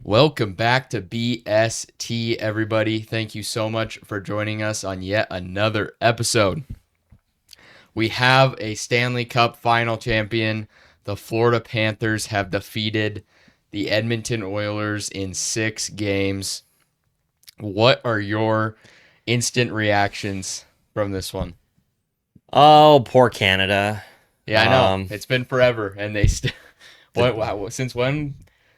Welcome back to BST, everybody. Thank you so much for joining us on yet another episode. We have a Stanley Cup final champion. The Florida Panthers have defeated the Edmonton Oilers in 6 games. What are your instant reactions from this one? Oh, poor Canada. Yeah, I know. It's been forever, and they since when?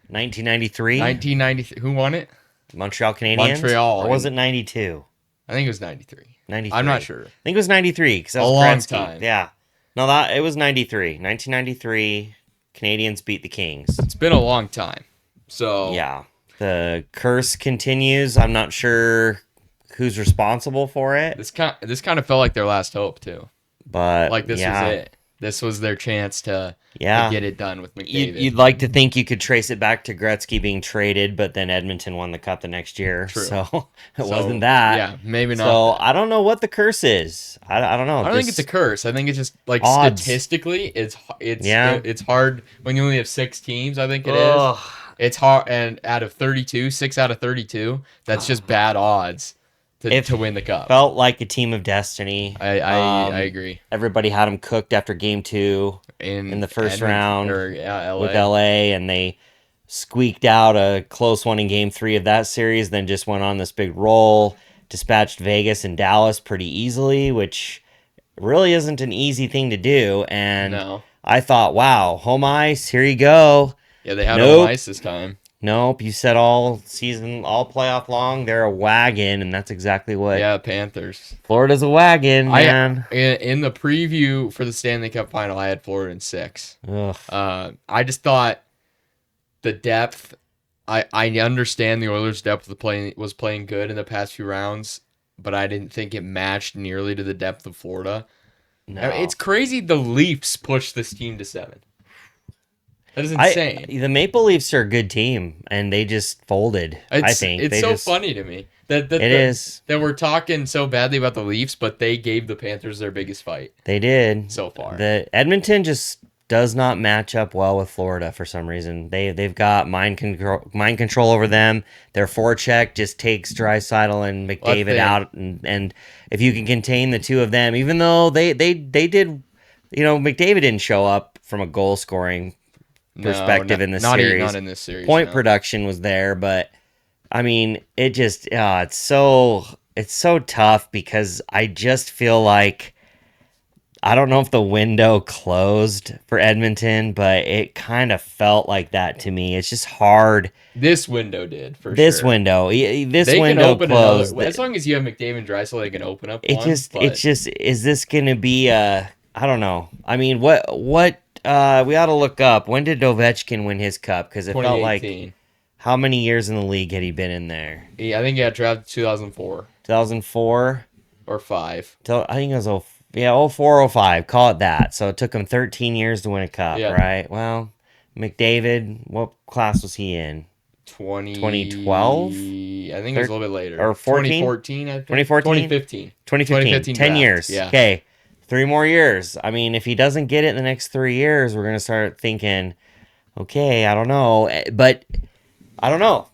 1993, 1993. Who won it? Montreal Canadiens, Montreal. or was it 92? I think it was 93. 93. I'm not sure. I think it was 93 because that A was long Gretzky. time. Yeah, no, that it was 93. 1993, Canadians beat the Kings. It's been a long time. So Yeah, the curse continues. I'm not sure who's responsible for it, this kind of felt like their last hope too. but Like this yeah, was it. This was their chance to yeah. get it done with McDavid. You'd like to think you could trace it back to Gretzky being traded, but then Edmonton won the cup the next year. True. So it wasn't that. Yeah, maybe not. So I don't know what the curse is. I don't know. I don't think it's a curse. I think it's just like odds. statistically, it's Yeah. it's hard when you only have 6 teams. I think it Ugh. is. It's hard, and out of 32, 6 out of 32, that's just bad odds to win the cup. Felt like a team of destiny. I agree. Everybody had them cooked after game 2 in the first round LA. with LA, and they squeaked out a close one in game 3 of that series, then just went on this big roll, dispatched Vegas and Dallas pretty easily, which really isn't an easy thing to do. And No. I thought, wow, home ice, here you go. Yeah, they had Nope. home ice this time. Nope, you said all season, all playoff long, they're a wagon, and that's exactly what Yeah, Panthers. Florida's a wagon, man. In the preview for the Stanley Cup final, I had Florida in 6. Ugh. I just thought the depth. I understand the Oilers' depth was playing good in the past few rounds, but I didn't think it matched nearly to the depth of Florida. No. I mean, it's crazy the Leafs pushed this team to 7. That is insane. The Maple Leafs are a good team, and they just folded. I think it's they so just, funny to me that It is. that we're talking so badly about the Leafs, but they gave the Panthers their biggest fight They did so far. The Edmonton just does not match up well with Florida for some reason. They've got mind control over them. Their forecheck just takes Draisaitl and McDavid out, and if you can contain the two of them, even though they did, McDavid didn't show up from a goal scoring perspective in this series. Not in this series. Point production was there, but I mean, it just it's so tough because I just feel like I don't know if the window closed for Edmonton, but it kind of felt like that to me. It's just hard. This window did for This sure. window, this They window can open closed. as long as you have McDavid and Draisaitl, they can open up. It's just is this going to be a? I don't know. I mean, what we ought to look up. When did Ovechkin win his cup? Because it felt like how many years in the league had he been in there? I think he got drafted 2004. 2004 or 5. I think it was 04, 05. Call it that. So it took him 13 years to win a cup, right? Well, McDavid, what class was he in? 2012? I think it was a little bit later. Or 14? 2014, I think. 2014? 2015. 10 draft. years. Yeah. Okay. 3 more years. I mean, if he doesn't get it in the next 3 years, we're going to start thinking, okay, I don't know. But I don't know.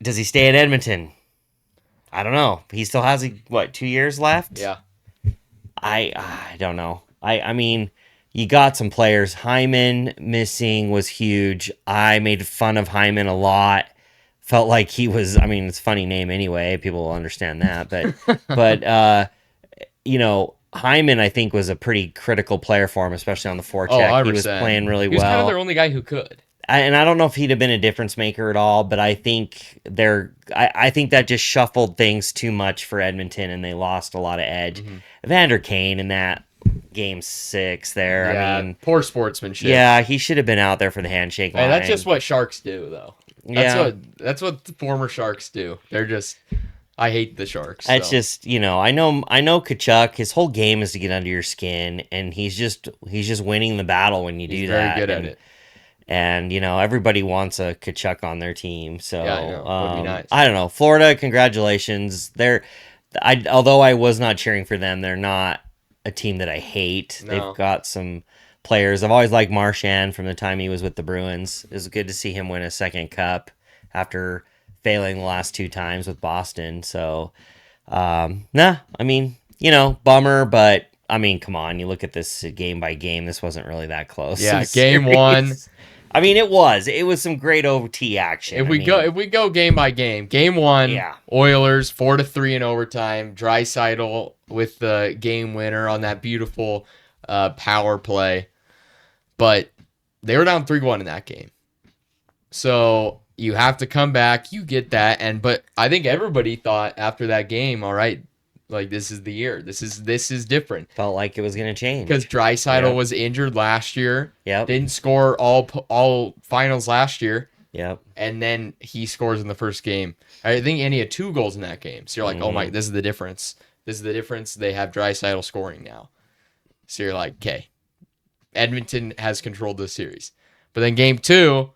Does he stay at Edmonton? I don't know. He still has, 2 years left? Yeah. I don't know. I mean, you got some players. Hyman missing was huge. I made fun of Hyman a lot. Felt like he was, I mean, it's a funny name anyway. People will understand that. But Hyman, I think, was a pretty critical player for him, especially on the forecheck. He was playing really well. He was kind of their only guy who could. And I don't know if he'd have been a difference maker at all, but I think I think that just shuffled things too much for Edmonton, and they lost a lot of edge. Mm-hmm. Evander Kane in that game 6 there. Yeah, I mean, poor sportsmanship. Yeah, he should have been out there for the handshake line. Hey, that's just what Sharks do, though. That's what the former Sharks do. They're just. I hate the Sharks. It's just, I know Tkachuk, his whole game is to get under your skin, and he's just winning the battle when you do that. Very good at it. And, everybody wants a Tkachuk on their team. So, yeah, I know. Would be nice. I don't know. Florida, congratulations. Although I was not cheering for them, they're not a team that I hate. No. They've got some players. I've always liked Marchand from the time he was with the Bruins. It was good to see him win a second cup after failing the last 2 times with Boston. So, nah, I mean, bummer, but I mean, come on, you look at this game by game. This wasn't really that close of Yeah, a game one. series. I mean, it was. It was some great OT action. If we go game by game, game one, Yeah. Oilers 4-3 in overtime. Draisaitl with the game winner on that beautiful power play, but they were down 3-1 in that game. So you have to come back. You get that, but I think everybody thought after that game, all right, like this is the year. This is different. Felt like it was going to change. Because Draisaitl Yep. was injured last year. Yep. Didn't score all finals last year. Yep. And then he scores in the first game. I think Andy had 2 goals in that game. So you're like, oh my, this is the difference. This is the difference. They have Draisaitl scoring now. So you're like, okay, Edmonton has controlled this series. But then game 2,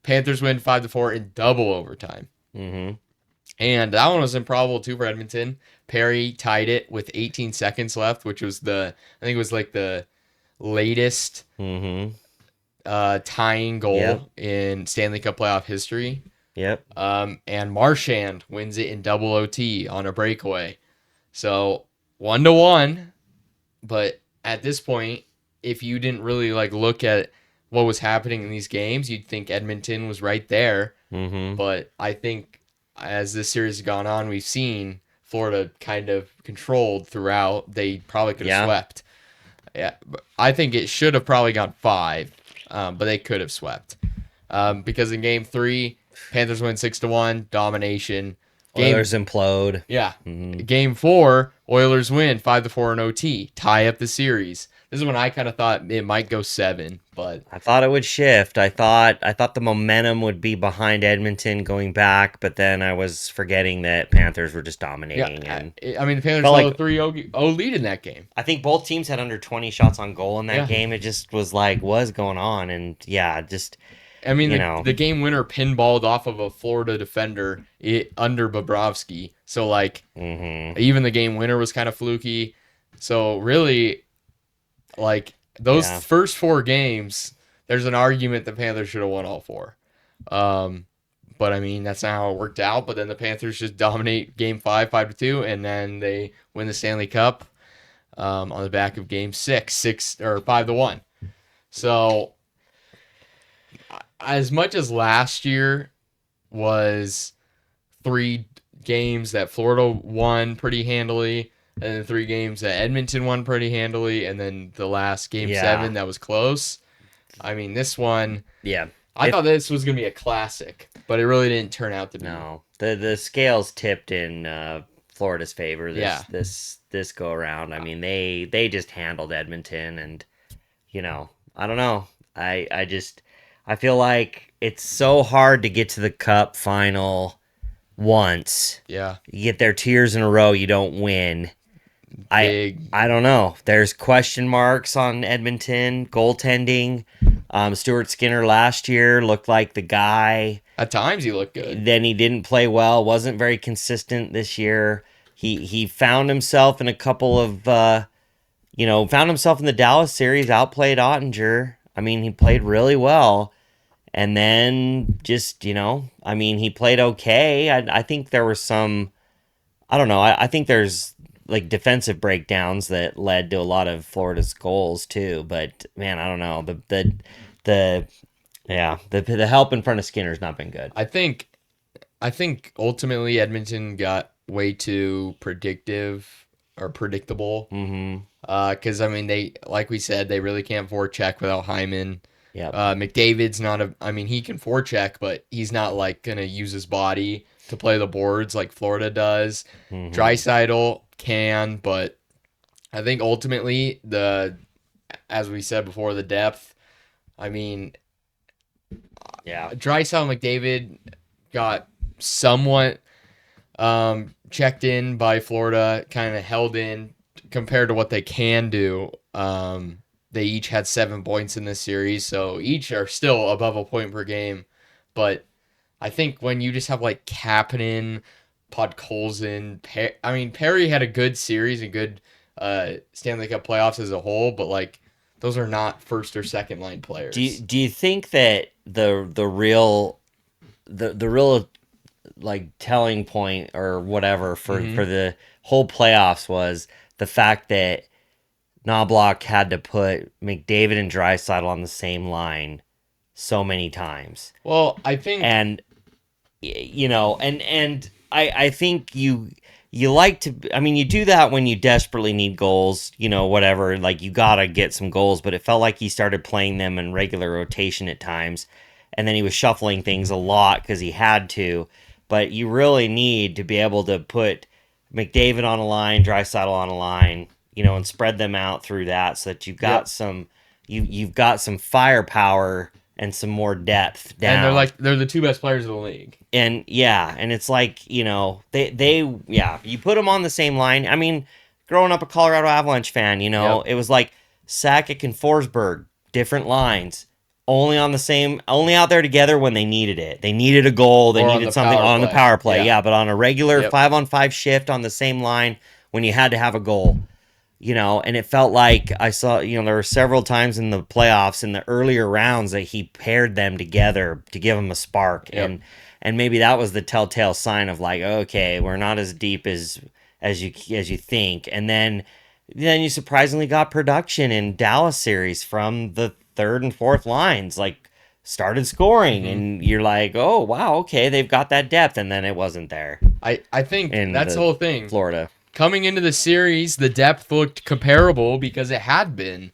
Panthers win 5-4 in double overtime. Mm-hmm. And that one was improbable too for Edmonton. Perry tied it with 18 seconds left, which was I think it was like the latest tying goal in Stanley Cup playoff history. Yep. And Marchand wins it in double OT on a breakaway. So 1-1. But at this point, if you didn't really look at what was happening in these games, you'd think Edmonton was right there. Mm-hmm. But I think as this series has gone on, we've seen Florida kind of controlled throughout. They probably could have swept. Yeah, I think it should have probably gone 5, but they could have swept. Because in game 3, Panthers win 6-1, domination. Oilers implode. Yeah. Mm-hmm. Game 4, Oilers win 5-4 in OT, tie up the series. This is when I kind of thought it might go 7, but I thought it would shift. I thought the momentum would be behind Edmonton going back, but then I was forgetting that Panthers were just dominating. Yeah, and I mean, the Panthers held a 3-0 lead in that game. I think both teams had under 20 shots on goal in that game. It just was like, what's going on? And I mean, the game winner pinballed off of a Florida defender under Bobrovsky. So, even the game winner was kind of fluky. So, really, those first 4 games, there's an argument the Panthers should have won all 4. But, I mean, that's not how it worked out. But then the Panthers just dominate game 5, 5-2, and then they win the Stanley Cup on the back of game 6 or 5-1. So, as much as last year was 3 games that Florida won pretty handily, and then 3 games that Edmonton won pretty handily, and then the last game 7 that was close. I mean, this one, I thought this was going to be a classic, but it really didn't turn out to be. No, the scales tipped in Florida's favor this go around. I mean, they just handled Edmonton, and I don't know. I feel like it's so hard to get to the Cup final once. Yeah. You get there 2 years in a row, you don't win. I don't know. There's question marks on Edmonton goaltending. Stuart Skinner last year looked like the guy. At times he looked good. Then he didn't play well. Wasn't very consistent this year. He found himself in a couple of found himself in the Dallas series, outplayed Ottinger. I mean, he played really well. And then just, I mean, he played okay. I think there were some, I don't know. I think there's defensive breakdowns that led to a lot of Florida's goals too. But man, I don't know. The help in front of Skinner's not been good. I think ultimately Edmonton got way too predictive or predictable. Mm-hmm. Because I mean, they, like we said, they really can't forecheck without Hyman. Yep. McDavid's not he can forecheck, but he's not gonna use his body to play the boards like Florida does. Mm-hmm. Draisaitl can, but I think ultimately as we said before, the depth. I mean, Draisaitl and McDavid got somewhat checked in by Florida, kind of held in compared to what they can do. They each had 7 points in this series, so each are still above a point per game. But I think when you just have Kapanen, Podkolzin, Perry had a good series and good Stanley Cup playoffs as a whole, but those are not first or second line players. Do you think that the real the real like telling point or whatever for Mm-hmm. the whole playoffs was the fact that Knobloch had to put McDavid and Draisaitl on the same line so many times. Well, I think And I think you like to, I mean, you do that when you desperately need goals, whatever, like you got to get some goals, but it felt like he started playing them in regular rotation at times, and then he was shuffling things a lot cuz he had to. But you really need to be able to put McDavid on a line, Draisaitl on a line, and spread them out through that so that yep. you've got some firepower and some more depth And down. they're the two best players in the league. And yeah, and it's like, you put them on the same line. I mean, growing up a Colorado Avalanche fan, Yep. it was like Sakic and Forsberg, different lines, only out there together when they needed it. They needed a goal, they Or on needed the something power on the play. power play. Yeah. Yeah, but on a regular Yep. 5-on-5 shift on the same line when you had to have a goal. And it felt like I saw, there were several times in the playoffs in the earlier rounds that he paired them together to give them a spark. Yep. And maybe that was the telltale sign of like, okay, we're not as deep as you think. And then you surprisingly got production in Dallas series from the third and fourth lines, like started scoring, Mm-hmm. and you're like, oh wow, okay, they've got that depth, and then it wasn't there I think in that's the whole thing. Florida. Coming into the series, the depth looked comparable because it had been.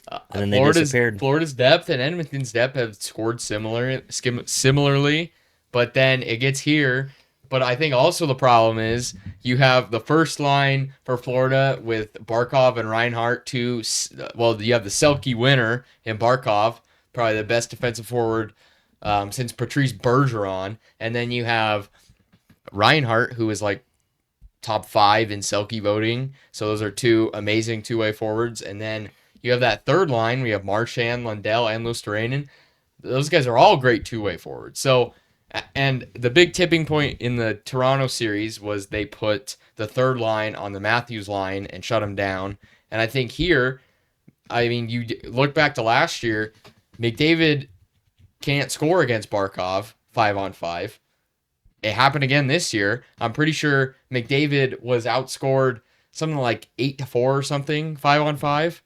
And then they disappeared. Florida's depth and Edmonton's depth have scored similarly, but then it gets here. But I think also the problem is you have the first line for Florida with Barkov and Reinhart. You have the Selke winner in Barkov, probably the best defensive forward since Patrice Bergeron, and then you have Reinhart, who is like top 5 in Selke voting. So those are two amazing two-way forwards. And then you have that third line. We have Marchand, Lundell, and Luostarinen. Those guys are all great two-way forwards. So, and the big tipping point in the Toronto series was they put the third line on the Matthews line and shut him down. And I think here, I mean, you look back to last year, McDavid can't score against Barkov 5-on-5. It happened again this year. I'm pretty sure McDavid was outscored something like 8-4 or something, 5-on-5.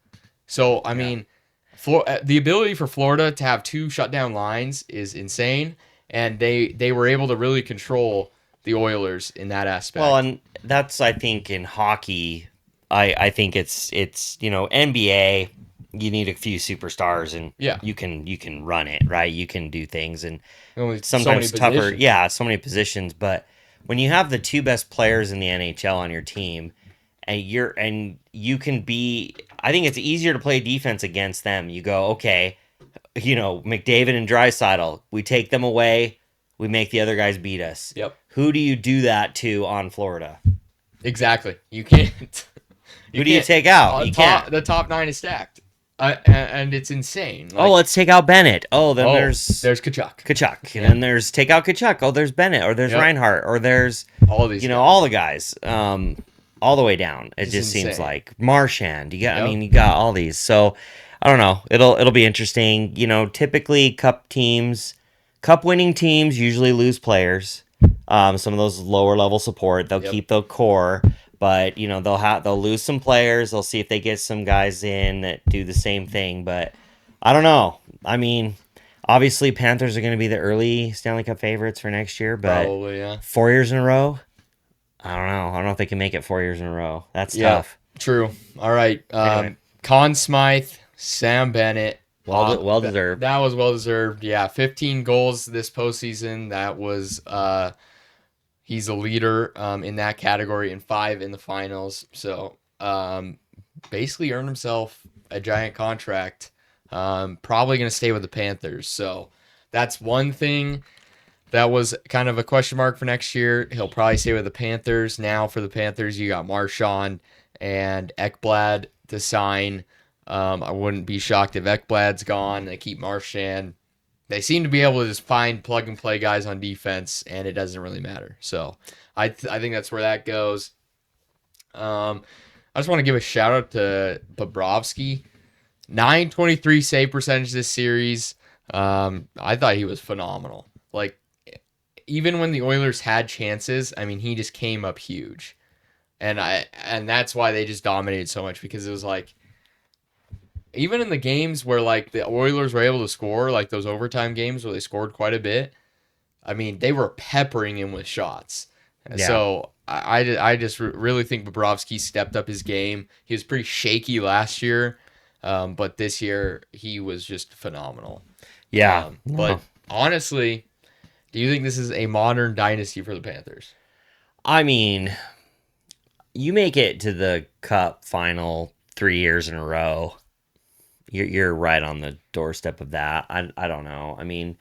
So, I mean, the ability for Florida to have two shutdown lines is insane, and they were able to really control the Oilers in that aspect. Well, and that's, I think, in hockey, I think it's NBA. You need a few superstars, and Yeah. you can run it, right? You can do things, and Only sometimes so many tougher. positions. Yeah, so many positions. But when you have the two best players in the NHL on your team, and you can be, I think it's easier to play defense against them. You go, okay, McDavid and Draisaitl, we take them away, we make the other guys beat us. Yep. Who do you do that to on Florida? Exactly. You can't. Who do you take out? You can't. The top 9 is stacked. And it's insane. Like, Let's take out Bennett. Then there's Kachuk. Kachuk. And then there's take out Kachuk. There's Bennett, or there's Yep. Reinhart, or there's All these guys. all the guys. All the way down. It It's just seems insane. like Marchand. I Yep. mean, you got all these. So I don't know. It'll be interesting. Typically cup winning teams usually lose players. Some of those lower level support, they'll Yep. keep the core. But they'll lose some players. They'll see if they get some guys in that do the same thing. But I don't know. I mean, obviously Panthers are going to be the early Stanley Cup favorites for next year. But Probably, yeah. 4 years in a row, I don't know. I don't know if they can make it 4 years in a row. That's tough. True. All right. Anyway. Conn Smythe, Sam Bennett. Well deserved. That was well deserved. Yeah, 15 goals this postseason. That was he's a leader in that category and 5 in the finals. So basically earned himself a giant contract. Probably going to stay with the Panthers. So that's one thing that was kind of a question mark for next year. He'll probably stay with the Panthers. Now for the Panthers, you got Marchand and Ekblad to sign. I wouldn't be shocked if Ekblad's gone. They keep Marchand. They seem to be able to just find plug and play guys on defense, and it doesn't really matter. So I think that's where that goes. I just want to give a shout out to Bobrovsky. 923 save percentage this series. I thought he was phenomenal. Like, even when the Oilers had chances, I mean, he just came up huge. And that's why they just dominated so much, because it was like, even in the games where like the Oilers were able to score, like those overtime games where they scored quite a bit, I mean, they were peppering him with shots. Yeah. So I just really think Bobrovsky stepped up his game. He was pretty shaky last year, but this year he was just phenomenal. Yeah. But No. honestly, do you think this is a modern dynasty for the Panthers? I mean, you make it to the Cup final 3 years in a row. You're right on the doorstep of that. I don't know. I mean,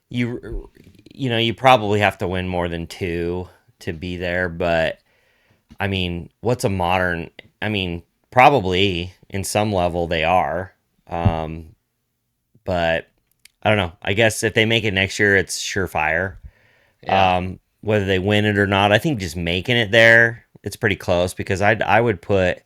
you probably have to win more than two to be there, but I mean, what's a modern? I mean, probably in some level they are, but I don't know. I guess if they make it next year, it's surefire. Yeah, Whether they win it or not, I think just making it there, it's pretty close because I would put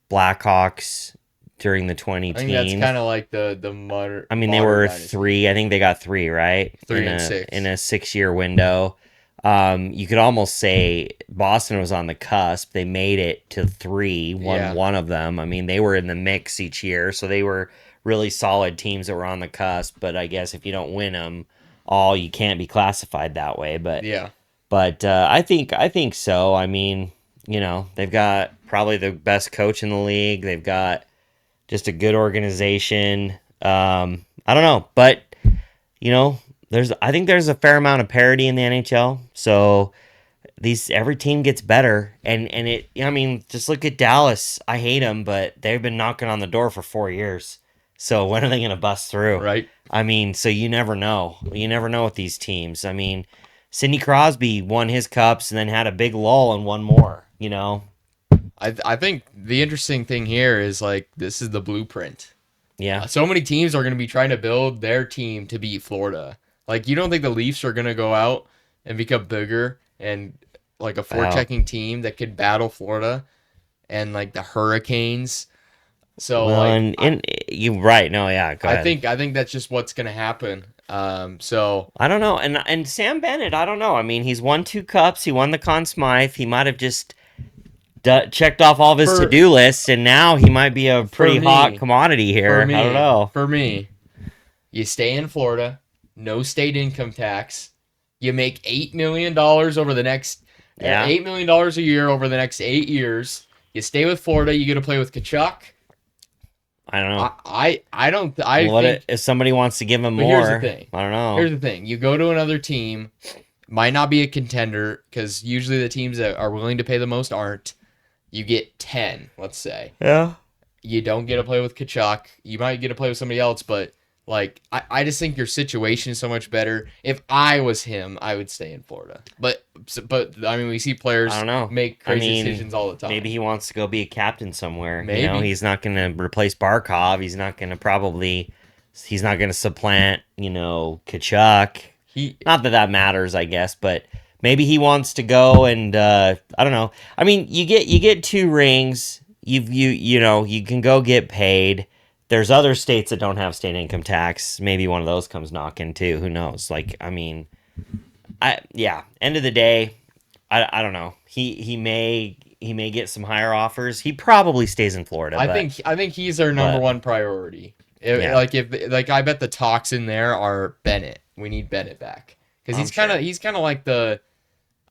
Blackhawks during the 20 I think that's teens. kind of like the modern I mean, they modern were dynasty. three. I think they got three, right? 3 and 6. In a 6 year window. You could almost say Boston was on the cusp. They made it to three, won Yeah, one of them. I mean, they were in the mix each year, so they were really solid teams that were on the cusp. But I guess if you don't win them all, you can't be classified that way. yeah. But I think so. I mean, they've got probably the best coach in the league. They've got just a good organization. I don't know, but you know, I think there's a fair amount of parity in the NHL. So every team gets better, and it. I mean, just look at Dallas. I hate them, but they've been knocking on the door for 4 years. So when are they going to bust through? Right. I mean, so you never know. You never know with these teams. I mean, Sidney Crosby won his cups and then had a big lull and won more. I think the interesting thing here is like this is the blueprint. Yeah. So many teams are going to be trying to build their team to beat Florida. Like, you don't think the Leafs are going to go out and become bigger and like a Wow. forechecking team that could battle Florida and like the Hurricanes. So Well, like and you're right. No, yeah. Go ahead. I think that's just what's going to happen. So I don't know. And Sam Bennett, I don't know. I mean, he's won 2 cups. He won the Conn Smythe. He might have just checked off all of his to for do lists, and now he might be a for pretty hot me, commodity here. I don't know. for me, you stay in Florida, no state income tax. You make $8 million over the next Yeah, $8 million a year over the next 8 years. You stay with Florida. You get to play with Kachuk. I don't know. I don't I What think. if somebody wants to give him But here's the more? thing. I don't know. Here's the thing. You go to another team, might not be a contender because usually the teams that are willing to pay the most aren't. You get 10, let's say. Yeah. You don't get to play with Kachuk. You might get to play with somebody else, but like I just think your situation is so much better. If I was him, I would stay in Florida. But I mean, we see I players don't know. make I crazy mean, decisions all the time. maybe he wants to go be a captain somewhere. Maybe. He's not going to replace Barkov. He's not going to supplant, Kachuk. He Not that that matters, I guess, but maybe he wants to go and I don't know. I mean, you get 2 rings. You can go get paid. There's other states that don't have state income tax. Maybe one of those comes knocking too. Who knows? Like, I mean, End of the day, I don't know. He may get some higher offers. He probably stays in Florida, I think he's their number but one priority. yeah, Like I bet the talks in there are Bennett. We need Bennett back because I'm sure. he's kind of like the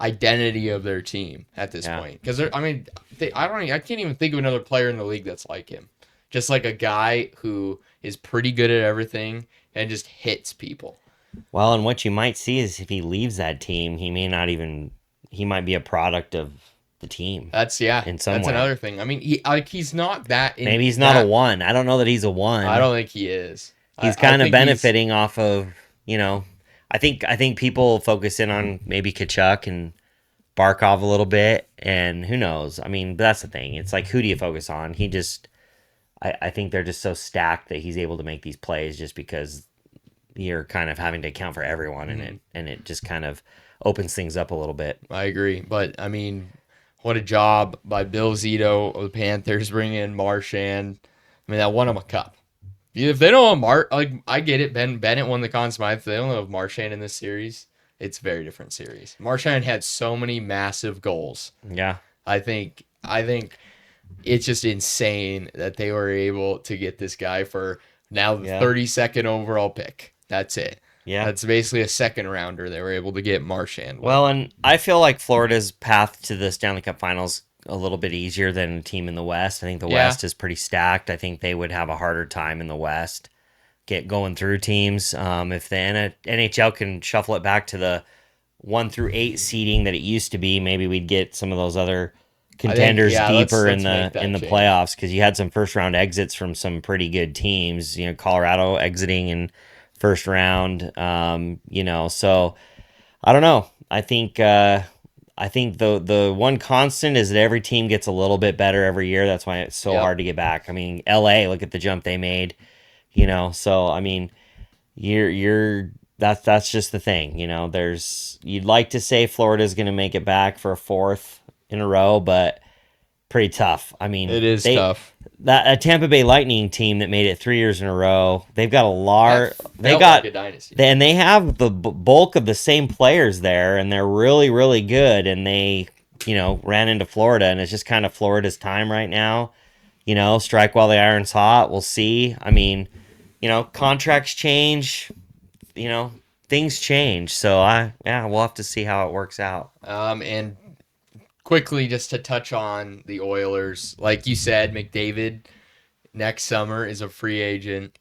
identity of their team at this Yeah. point. Because I mean, I can't even think of another player in the league that's like him. Just like a guy who is pretty good at everything and just hits people. Well, and what you might see is if he leaves that team, he might be a product of the team in some That's way. another thing. I mean, he's not that in Maybe he's not a that. one. I don't know that he's a I one. don't think he is. He's I kind of think he's benefiting off of, I think people focus in on maybe Kachuk and Barkov a little bit, and who knows? I mean, that's the thing. It's like, who do you focus on? I think they're just so stacked that he's able to make these plays just because you're kind of having to account for everyone in it, and it just kind of opens things up a little bit. I agree, but I mean, what a job by Bill Zito of the Panthers bringing in Marchand. I mean, that won him a cup. If they don't have like I get it, Ben Bennett won the Conn Smythe. If they don't have Marchand in this series, it's a very different series. Marchand had so many massive goals. Yeah. I think it's just insane that they were able to get this guy for now the 32nd overall pick. That's it. Yeah. That's basically a second rounder they were able to get Marchand with. Well, and I feel like Florida's path to the Stanley Cup Finals a little bit easier than a team in the West. I think the West is pretty stacked. I think they would have a harder time in the West going through teams. If the NHL can shuffle it back to the 1-8 seeding that it used to be, maybe we'd get some of those other contenders deeper let's in the playoffs, because you had some first round exits from some pretty good teams. Colorado exiting in first round. So I don't know. I think the one constant is that every team gets a little bit better every year. That's why it's so hard to get back. I mean, LA, look at the jump they made. So I mean, that's just the thing. You'd like to say Florida's going to make it back for a fourth in a row, but pretty tough. I mean, it is tough. That a Tampa Bay Lightning team that made it 3 years in a row, they've got a large. They got like a dynasty. And they have the bulk of the same players there, and they're really, really good. And they, ran into Florida, and it's just kind of Florida's time right now. Strike while the iron's hot. We'll see. I mean, contracts change. Things change. So we'll have to see how it works out. And quickly, just to touch on the Oilers, like you said, McDavid next summer is a free agent.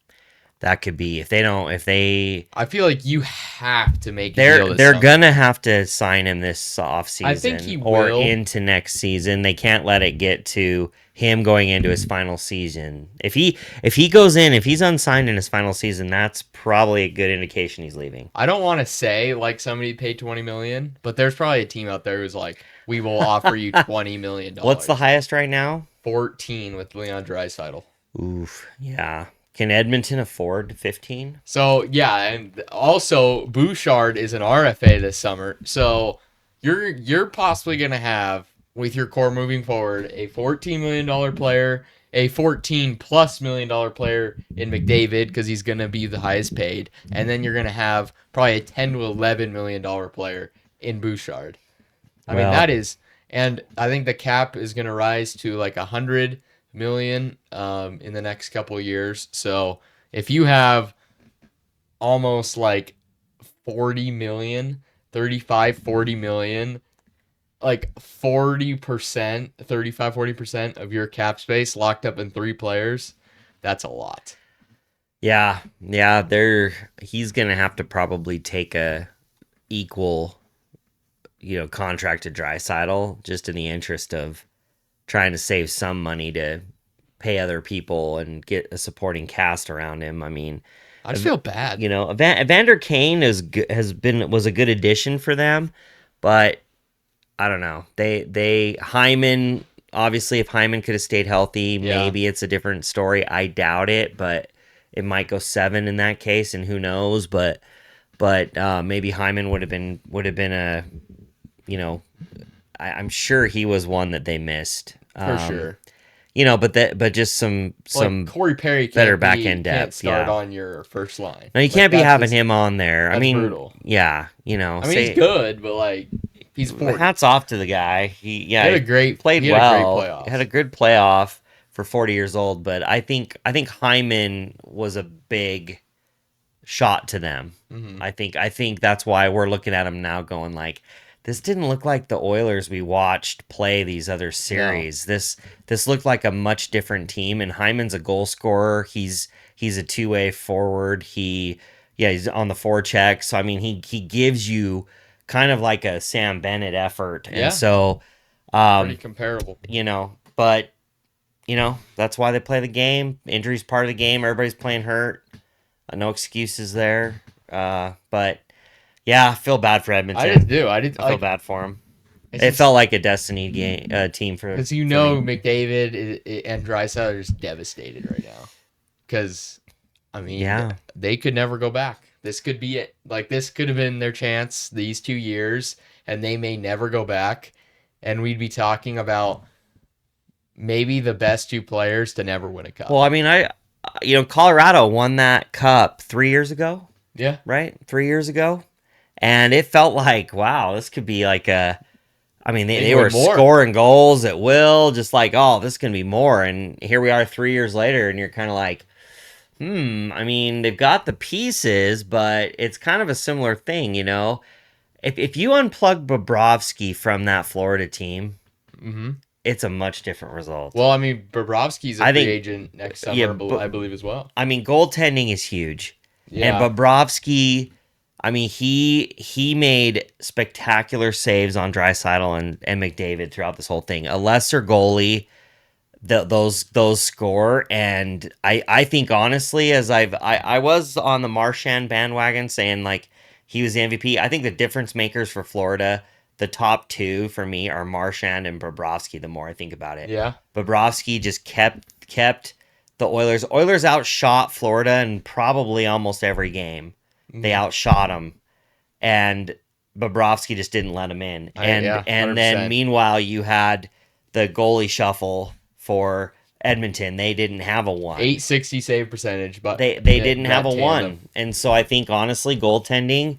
That could be I feel like you have to make a deal they're gonna have to sign him this offseason. I think he or will. Into next season. They can't let it get to him going into his final season. If he goes in, if he's unsigned in his final season, that's probably a good indication he's leaving. I don't want to say like somebody paid $20 million, but there's probably a team out there who's like, we will offer you $20 million. What's the highest right now? 14 with Leon Draisaitl. Oof, yeah. Can Edmonton afford 15? So yeah, and also Bouchard is an RFA this summer. So you're possibly gonna have, with your core moving forward, a $14 million player, a $14+ million player in McDavid, because he's gonna be the highest paid, and then you're gonna have probably a $10 to $11 million player in Bouchard. I mean, that is, and I think the cap is gonna rise to like $100 million in the next couple of years. So if you have almost like 40 million, 35, 40 million, like 40%, 35, 40% of your cap space locked up in 3 players, that's a lot. Yeah, he's gonna have to probably take a equal, contract to Draisaitl, just in the interest of trying to save some money to pay other people and get a supporting cast around him. I mean, I feel bad. Evander Kane was a good addition for them, but I don't know. Hyman, obviously, if Hyman could have stayed healthy, maybe it's a different story. I doubt it, but it might go 7 in that case, and who knows? But maybe Hyman would have been a, I'm sure he was one that they missed. For sure. But just some Corey Perry better back end depth. Can't start on your first line. No, you can't be having him on there. I mean, brutal. Yeah, I mean, he's good, but like he's 40. Hats off to the guy. He had a great played he well. Had a great playoff. Had a good playoff for 40 years old. But I think Hyman was a big shot to them. Mm-hmm. I think that's why we're looking at him now, going like, this didn't look like the Oilers we watched play these other series. No. This looked like a much different team, and Hyman's a goal scorer. He's a two-way forward. He's on the forecheck. So I mean, he gives you kind of like a Sam Bennett effort. Yeah. And so pretty comparable. But that's why they play the game. Injury's part of the game. Everybody's playing hurt. No excuses there. But yeah, I feel bad for Edmonton. I just do. I feel bad for him. It felt like a destiny team for because McDavid and Draisaitl are just devastated right now. Because I mean, they could never go back. This could be it. Like this could have been their chance these 2 years, and they may never go back. And we'd be talking about maybe the best 2 players to never win a cup. Well, I mean, Colorado won that cup 3 years ago. Yeah. Right? 3 years ago. And it felt like, wow, this could be like I mean, they were more. scoring goals at will, just like, oh, this is going to be more. And here we are 3 years later, and you're kind of like, I mean, they've got the pieces, but it's kind of a similar thing, you know? If you unplug Bobrovsky from that Florida team, Mm-hmm. it's a much different result. Well, I mean, Bobrovsky's a I free think, agent next yeah, summer, but I believe as well. I mean, goaltending is huge. And Yeah. Bobrovsky, I mean, he made spectacular saves on Draisaitl and McDavid throughout this whole thing. A lesser goalie, those score, and I think honestly, as I was on the Marchand bandwagon saying like he was the MVP. I think the difference makers for Florida, the top two for me are Marchand and Bobrovsky. The more I think about it, Yeah. Bobrovsky just kept the Oilers. Oilers outshot Florida in probably almost every game. They outshot them, and Bobrovsky just didn't let him in. Yeah, And 100%. then meanwhile, you had the goalie shuffle for Edmonton. They didn't have a one. 860 save percentage, but They didn't have a tandem. one. And so I think honestly, goaltending,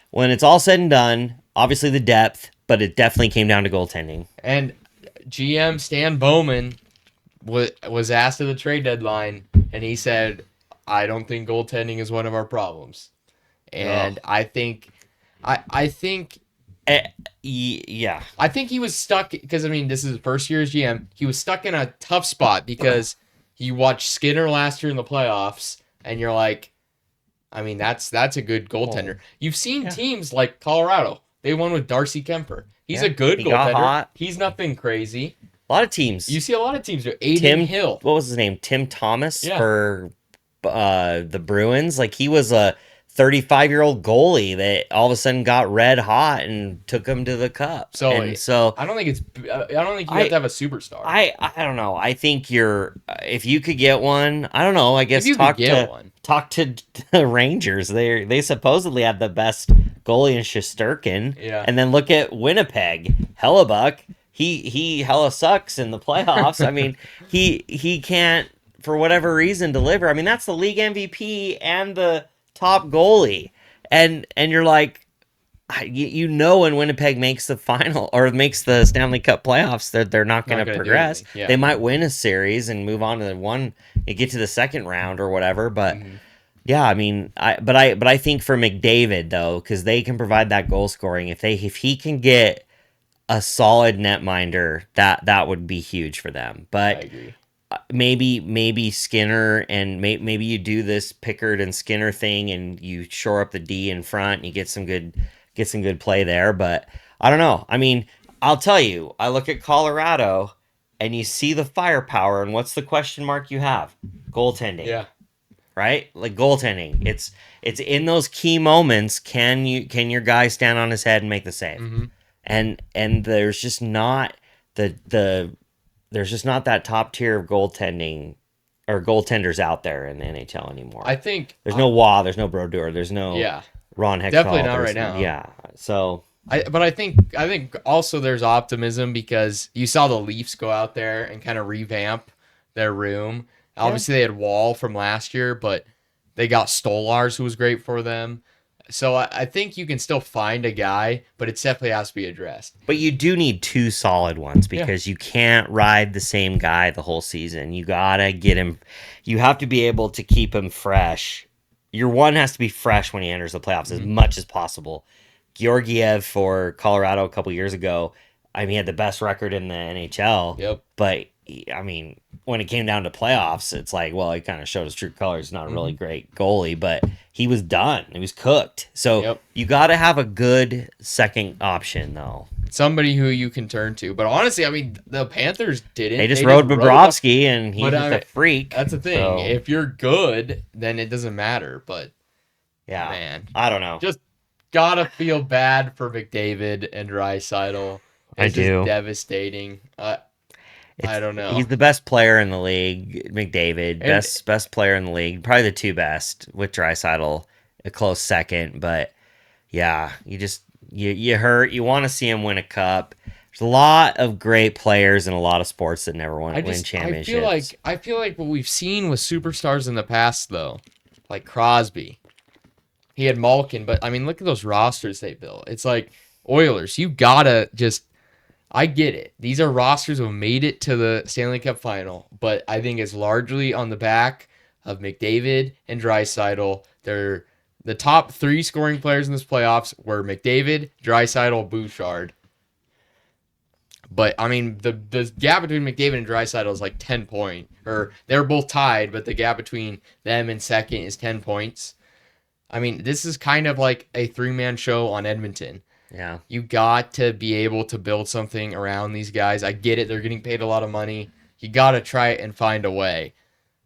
when it's all said and done, obviously the depth, but it definitely came down to goaltending. And GM Stan Bowman was asked at the trade deadline, and he said, "I don't think goaltending is one of our problems." And I think, I think Yeah. I think he was stuck because I mean this is his first year as GM. He was stuck in a tough spot because you watched Skinner last year in the playoffs, and you're like, I mean that's a good goaltender. You've seen teams like Colorado; they won with Darcy Kemper. He's a good He got goaltender. hot. He's nothing crazy. A lot of teams. You see a lot of teams do. Aiden Hill. What was his name? Tim Thomas Yeah. for the Bruins. Like he was a 35-year-old goalie that all of a sudden got red hot and took him to the cup. So I don't think you have to have a superstar. I don't know. I think if you could get one, I don't know. I guess If you could get one. Talk to the Rangers. They supposedly have the best goalie in Shesterkin. Yeah. And then look at Winnipeg. Hellebuck. He hella sucks in the playoffs. I mean, he can't for whatever reason deliver. I mean, that's the league MVP and the top goalie. And you're like, you know, when Winnipeg makes the final or makes the Stanley Cup playoffs, they're not going to progress. Yeah. They might win a series and move on to and get to the second round or whatever. But yeah, I mean, I think for McDavid though, because they can provide that goal scoring. If he can get a solid netminder, that would be huge for them. But I agree. Maybe Skinner and maybe you do this Pickard and Skinner thing and you shore up the D in front and you get some good play there. But I don't know. I mean, I'll tell you, I look at Colorado and you see the firepower, and what's the question mark you have? Goaltending. Yeah. Right? Like goaltending. It's in those key moments, can your guy stand on his head and make the save? Mm-hmm. And there's just not there's just not that top tier of goaltending or goaltenders out there in the NHL anymore. I think there's no Waugh, there's no Brodeur, there's no Ron Hextall. Definitely not right now. Yeah. So but I think also there's optimism because you saw the Leafs go out there and kind of revamp their room. Obviously they had Wall from last year, but they got Stolars, who was great for them. So I think you can still find a guy, but it definitely has to be addressed. But you do need two solid ones because you can't ride the same guy the whole season. You gotta get him. You have to be able to keep him fresh. Your one has to be fresh when he enters the playoffs as much as possible. Georgiev for Colorado a couple years ago, I mean, he had the best record in the NHL. Yep. But I mean, when it came down to playoffs, it's like, well, he kind of showed his true colors. Not a really great goalie, but he was done. He was cooked. So you got to have a good second option, though. Somebody who you can turn to. But honestly, I mean, the Panthers didn't. They just rode Bobrovsky, and he's just a freak. That's the thing. So, if you're good, then it doesn't matter. But, yeah, man, I don't know. Just got to feel bad for McDavid and Draisaitl. I do. Just devastating. I don't know. He's the best player in the league, McDavid. Best player in the league. Probably the two best, with Draisaitl a close second. But yeah, you hurt. You want to see him win a cup. There's a lot of great players in a lot of sports that never win championships. I feel like what we've seen with superstars in the past, though, like Crosby, he had Malkin, but I mean, look at those rosters they built. It's like Oilers. You gotta just. I get it. These are rosters who have made it to the Stanley Cup final, but I think it's largely on the back of McDavid and Draisaitl. They're the top three scoring players in this playoffs were McDavid, Draisaitl, Bouchard. But I mean, the gap between McDavid and Draisaitl is like 10 points, or they're both tied, but the gap between them and second is 10 points. I mean, this is kind of like a three-man show on Edmonton. Yeah. You got to be able to build something around these guys. I get it; they're getting paid a lot of money. You got to try it and find a way,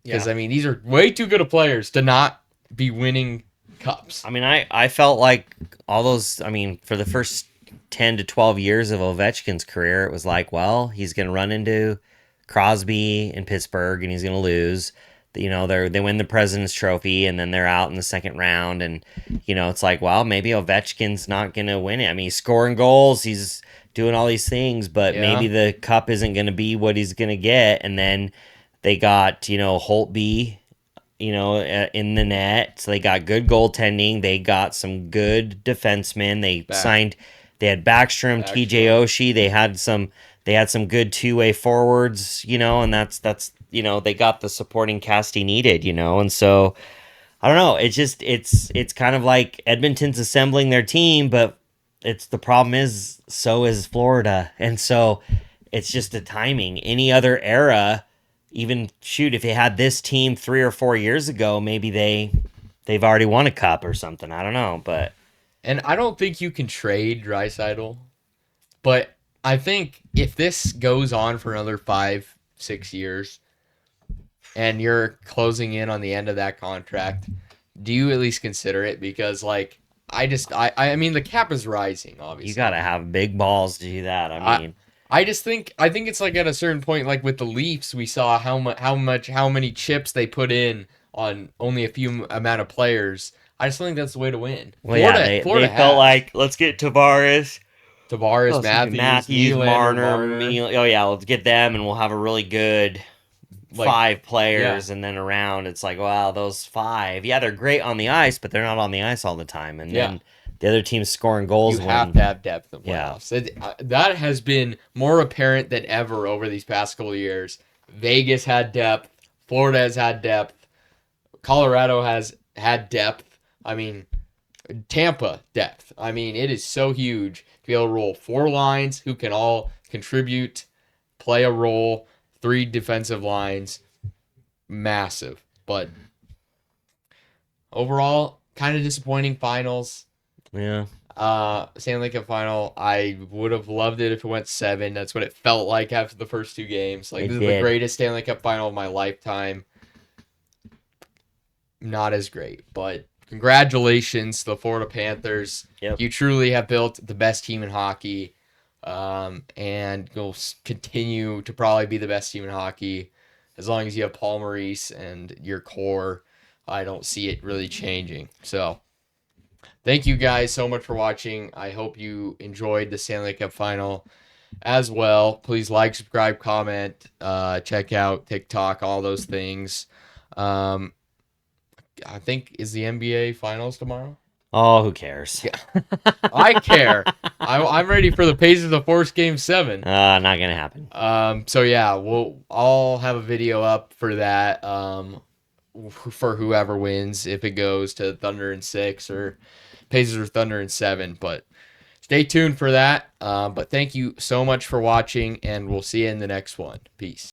because I mean, these are way too good of players to not be winning cups. I mean, I felt like all those, I mean, for the first 10 to 12 years of Ovechkin's career, it was like, well, he's going to run into Crosby in Pittsburgh and he's going to lose. You know, they win the President's Trophy and then they're out in the second round. And, you know, it's like, well, maybe Ovechkin's not going to win it. I mean, he's scoring goals, he's doing all these things, but maybe the cup isn't going to be what he's going to get. And then they got, you know, Holtby, you know, in the net. So they got good goaltending. They got some good defensemen. They had Backstrom, TJ Oshie. They had some good two-way forwards, you know, and that's you know, they got the supporting cast he needed, you know. And so I don't know, it's kind of like Edmonton's assembling their team, but the problem is so is Florida. And so it's just the timing. Any other era, even shoot, if they had this team 3 or 4 years ago, maybe they've already won a cup or something. I don't know, but And I don't think you can trade Draisaitl, but I think if this goes on for another 5, 6 years, and you're closing in on the end of that contract, do you at least consider it? Because like I mean the cap is rising, obviously. you got to have big balls to do that. I mean, I think it's like at a certain point, like with the Leafs, we saw how many chips they put in on only a few amount of players. I just don't think that's the way to win. well, yeah, they felt like, let's get Tavares, Matthews, Marner, oh yeah, let's get them, and we'll have a really good Like, 5 players, and then around it's like, wow, those 5, yeah, they're great on the ice, but they're not on the ice all the time, and then the other team's scoring goals. You have to have depth in Yeah. playoffs. That has been more apparent than ever over these past couple of years. Vegas had depth. Florida has had depth. Colorado has had depth. I mean, Tampa depth. I mean, it is so huge to be able to roll 4 lines who can all contribute, play a role, 3 defensive lines. Massive. But overall, kind of disappointing finals. Yeah. Stanley Cup final. I would have loved it if it went 7. That's what it felt like after the first 2 games. Like, this is the greatest Stanley Cup final of my lifetime. Not as great, but congratulations to the Florida Panthers. Yep. You truly have built the best team in hockey, and you'll continue to probably be the best team in hockey as long as you have Paul Maurice and your core. I don't see it really changing. So, thank you guys so much for watching. I hope you enjoyed the Stanley Cup final as well. Please like, subscribe, comment, check out TikTok, all those things. I think, is the NBA finals tomorrow? Oh, who cares? Yeah. I care. I'm ready for the Pacers to force Game 7. Not gonna happen. So yeah, I'll have a video up for that. For whoever wins, if it goes to Thunder in 6 or Pacers or Thunder in 7. But stay tuned for that. But thank you so much for watching, and we'll see you in the next one. Peace.